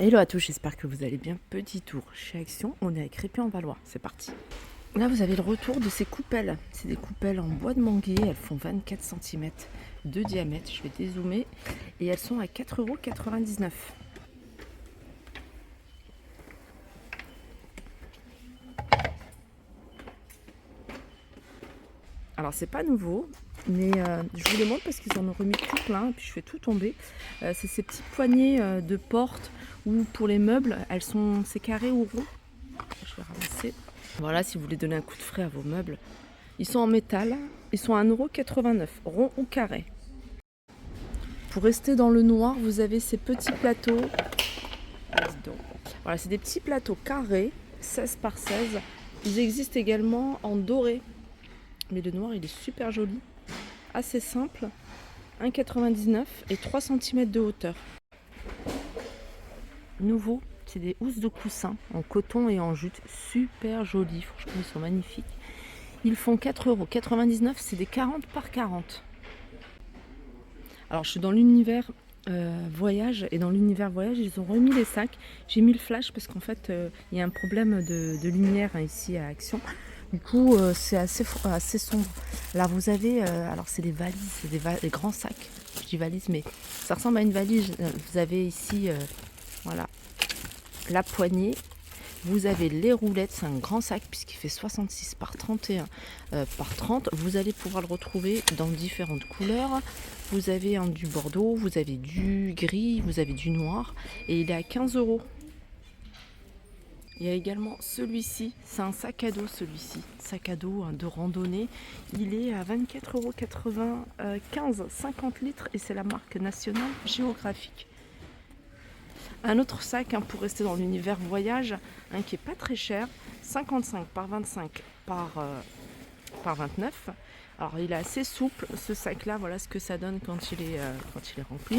Hello à tous, j'espère que vous allez bien. Petit tour chez Action, on est à Crépy-en-Valois, c'est parti. Là vous avez le retour de ces coupelles. C'est des coupelles en bois de manguier, elles font 24 cm de diamètre, je vais dézoomer. Et elles sont à 4,99 €. Alors c'est pas nouveau, mais je vous les montre parce qu'ils en ont remis tout plein, et puis je fais tout tomber. C'est ces petits poignées de porte ou pour les meubles, c'est carré ou rond. Je vais ramasser. Voilà, si vous voulez donner un coup de frais à vos meubles. Ils sont en métal, ils sont à 1,89 €, rond ou carré. Pour rester dans le noir, vous avez ces petits plateaux. Voilà, c'est des petits plateaux carrés, 16 par 16. Ils existent également en doré. Mais le noir, il est super joli. Assez simple. 1,99 € et 3 cm de hauteur. Nouveau, c'est des housses de coussin en coton et en jute. Super jolis, franchement, ils sont magnifiques. Ils font 4,99 €, c'est des 40 par 40. Alors je suis dans l'univers voyage, et dans l'univers voyage ils ont remis les sacs. J'ai mis le flash parce qu'en fait il y a un problème de lumière ici à Action. Du coup c'est assez sombre. Là vous avez, alors c'est des valises, c'est des grands sacs. Je dis valise mais ça ressemble à une valise. Vous avez ici voilà la poignée. Vous avez les roulettes, c'est un grand sac puisqu'il fait 66 par 31 par 30. Vous allez pouvoir le retrouver dans différentes couleurs. Vous avez du bordeaux, vous avez du gris, vous avez du noir et il est à 15 €. Il y a également celui-ci, c'est un sac à dos celui-ci, sac à dos de randonnée. Il est à 24,95 €, 50 litres et c'est la marque National Geographic. Un autre sac pour rester dans l'univers voyage, qui est pas très cher, 55 par 25 par 29. Alors il est assez souple ce sac là, voilà ce que ça donne quand il est rempli.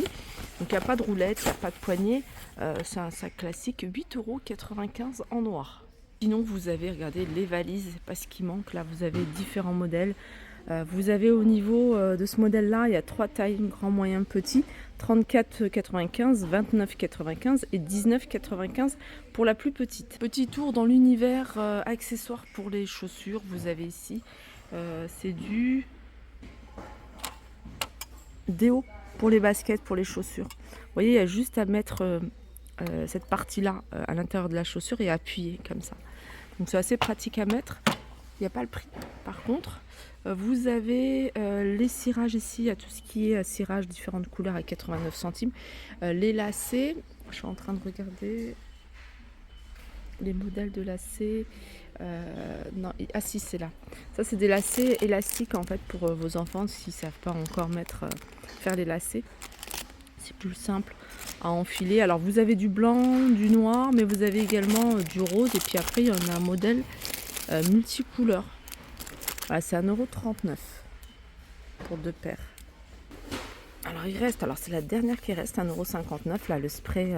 Donc il n'y a pas de roulette, il n'y a pas de poignée, c'est un sac classique, 8,95 € en noir. Sinon vous avez, regardez, les valises, c'est pas ce qui manque, là vous avez différents modèles. Vous avez au niveau de ce modèle-là, il y a 3 tailles, grand, moyen, petit, 34,95, 29,95 et 19,95 pour la plus petite. Petit tour dans l'univers accessoires pour les chaussures, vous avez ici, c'est du déo pour les baskets, pour les chaussures. Vous voyez, il y a juste à mettre cette partie-là à l'intérieur de la chaussure et appuyer comme ça. Donc c'est assez pratique à mettre. Il n'y a pas le prix. Par contre, vous avez les cirages ici, il y a tout ce qui est cirage différentes couleurs à 89 centimes. Les lacets, je suis en train de regarder les modèles de lacets. Non, ah si, c'est là. Ça, c'est des lacets élastiques en fait pour vos enfants s'ils ne savent pas encore faire les lacets. C'est plus simple à enfiler. Alors vous avez du blanc, du noir, mais vous avez également du rose. Et puis après, il y en a un modèle multicouleur. Voilà, c'est 1,39 € pour 2 paires. Alors il reste, c'est la dernière qui reste, 1,59 € là, le spray,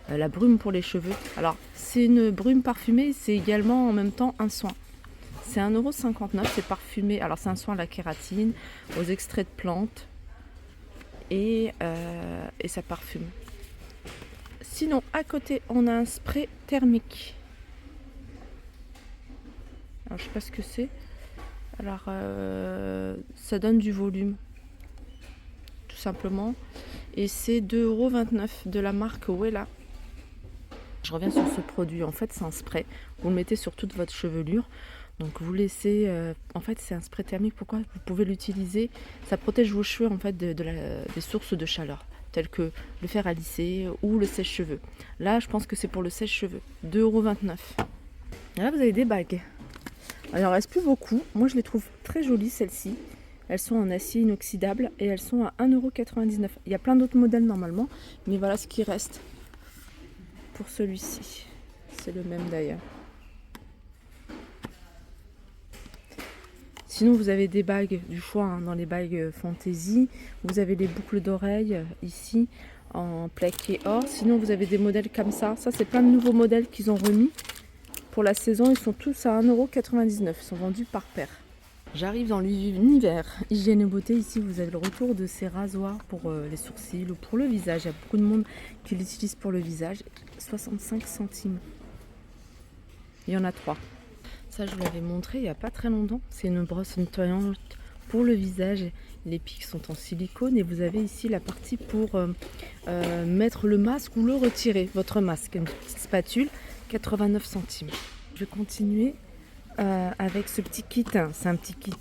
la brume pour les cheveux. Alors c'est une brume parfumée, c'est également en même temps un soin. C'est 1,59 €, c'est parfumé. Alors c'est un soin à la kératine, aux extraits de plantes et ça parfume. Sinon à côté on a un spray thermique. Alors je sais pas ce que c'est. Alors ça donne du volume tout simplement et c'est 2,29 € de la marque Wella. Je reviens sur ce produit, en fait c'est un spray, vous le mettez sur toute votre chevelure, donc vous laissez, en fait c'est un spray thermique. Pourquoi? Vous pouvez l'utiliser, ça protège vos cheveux en fait des sources de chaleur telles que le fer à lisser ou le sèche-cheveux. Là je pense que c'est pour le sèche-cheveux, 2,29 €. Et là vous avez des bagues. Alors, il en reste plus beaucoup. Moi, je les trouve très jolies, celles-ci. Elles sont en acier inoxydable et elles sont à 1,99 €. Il y a plein d'autres modèles normalement, mais voilà ce qui reste pour celui-ci. C'est le même d'ailleurs. Sinon, vous avez des bagues du choix dans les bagues fantaisie. Vous avez les boucles d'oreilles ici en plaqué or. Sinon, vous avez des modèles comme ça. Ça, c'est plein de nouveaux modèles qu'ils ont remis. Pour la saison, ils sont tous à 1,99 €. Ils sont vendus par paire. J'arrive dans l'univers hygiène et beauté. Ici, vous avez le retour de ces rasoirs pour les sourcils ou pour le visage. Il y a beaucoup de monde qui l'utilise pour le visage. 65 centimes. Il y en a 3. Ça, je vous l'avais montré il n'y a pas très longtemps. C'est une brosse nettoyante pour le visage. Les pics sont en silicone et vous avez ici la partie pour mettre le masque ou le retirer. Votre masque, une petite spatule, 89 centimes. Je vais continuer avec ce petit kit. C'est un petit kit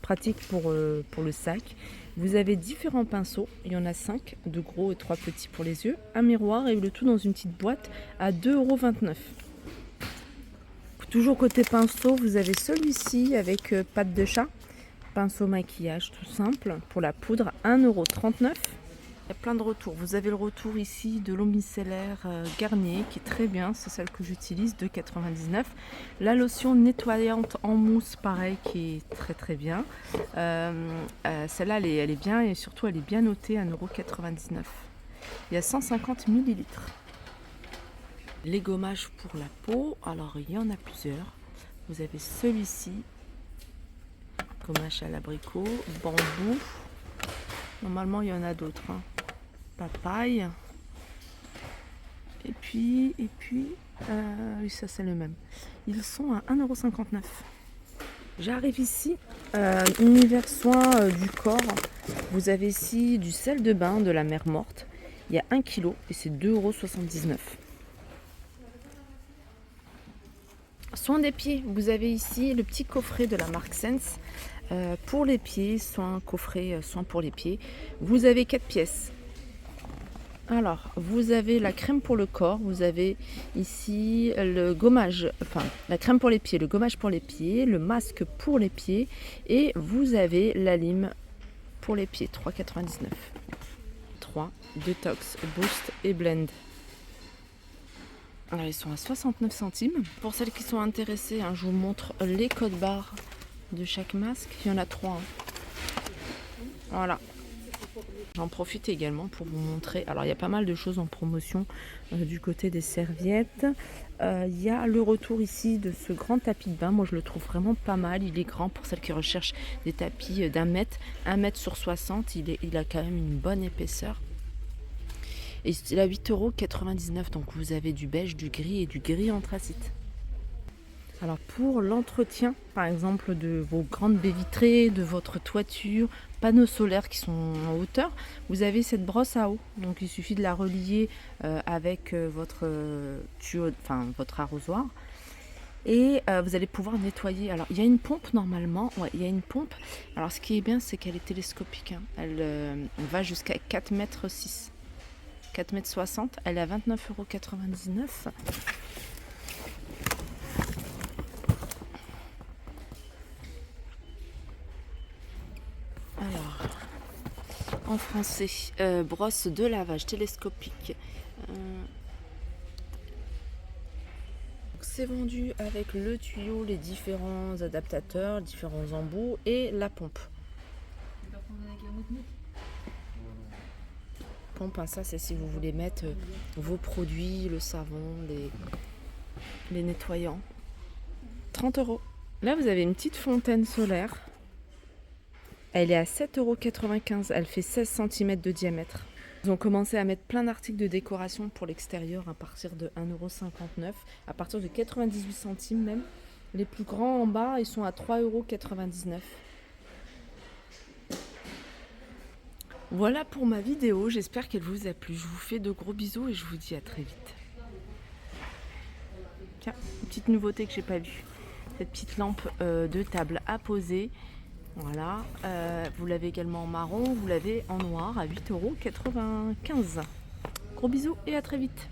pratique pour le sac. Vous avez différents pinceaux. Il y en a 5, 2 gros et 3 petits pour les yeux. Un miroir et le tout dans une petite boîte à 2,29 €. Toujours côté pinceau, vous avez celui-ci avec patte de chat. Pinceau maquillage tout simple pour la poudre, 1,39 €. Il y a plein de retours. Vous avez le retour ici de l'eau micellaire Garnier qui est très bien, c'est celle que j'utilise, 2,99 €. La lotion nettoyante en mousse, pareil, qui est très très bien. Celle-là, elle est bien et surtout elle est bien notée, 1,99 €. Il y a 150 ml. Les gommages pour la peau, alors il y en a plusieurs. Vous avez celui-ci. Gommage à l'abricot, bambou. Normalement, il y en a d'autres. Papaye. Et puis, oui, ça c'est le même. Ils sont à 1,59 €. J'arrive ici, univers soin du corps. Vous avez ici du sel de bain de la mer morte. Il y a 1 kg et c'est 2,79 €. Soin des pieds, vous avez ici le petit coffret de la marque Sense. Pour les pieds, coffret soin pour les pieds. Vous avez 4 pièces. Alors, vous avez la crème pour le corps, vous avez ici le gommage, enfin la crème pour les pieds, le gommage pour les pieds, le masque pour les pieds et vous avez la lime pour les pieds, 3,99 €. 3, Detox, Boost et Blend. Alors, ils sont à 69 centimes. Pour celles qui sont intéressées, je vous montre les codes barres de chaque masque. Il y en a 3. Voilà. J'en profite également pour vous montrer. Alors, il y a pas mal de choses en promotion du côté des serviettes. Il y a le retour ici de ce grand tapis de bain. Moi, je le trouve vraiment pas mal. Il est grand pour celles qui recherchent des tapis d'1 mètre. 1,60 m. Il a quand même une bonne épaisseur. Et c'est à 8,99 €. Donc, vous avez du beige, du gris et du gris anthracite. Alors pour l'entretien, par exemple, de vos grandes baies vitrées, de votre toiture, panneaux solaires qui sont en hauteur, vous avez cette brosse à eau. Donc il suffit de la relier avec votre tuyau, enfin votre arrosoir. Et vous allez pouvoir nettoyer. Alors il y a une pompe normalement, ouais, il y a une pompe. Alors ce qui est bien, c'est qu'elle est télescopique. Elle va jusqu'à 4,6 m. 4,60 m. Elle est à 29,99 €. Alors, en français, brosse de lavage télescopique. C'est vendu avec le tuyau, les différents adaptateurs, différents embouts et la pompe. Pompe, ça c'est si vous voulez mettre vos produits, le savon, les nettoyants. 30 €. Là, vous avez une petite fontaine solaire. Elle est à 7,95 €. Elle fait 16 cm de diamètre. Ils ont commencé à mettre plein d'articles de décoration pour l'extérieur à partir de 1,59 €, à partir de 98 centimes même. Les plus grands en bas, ils sont à 3,99 €. Voilà pour ma vidéo. J'espère qu'elle vous a plu. Je vous fais de gros bisous et je vous dis à très vite. Tiens, une petite nouveauté que j'ai pas vue. Cette petite lampe de table à poser. Voilà, vous l'avez également en marron, vous l'avez en noir à 8,95 €. Gros bisous et à très vite.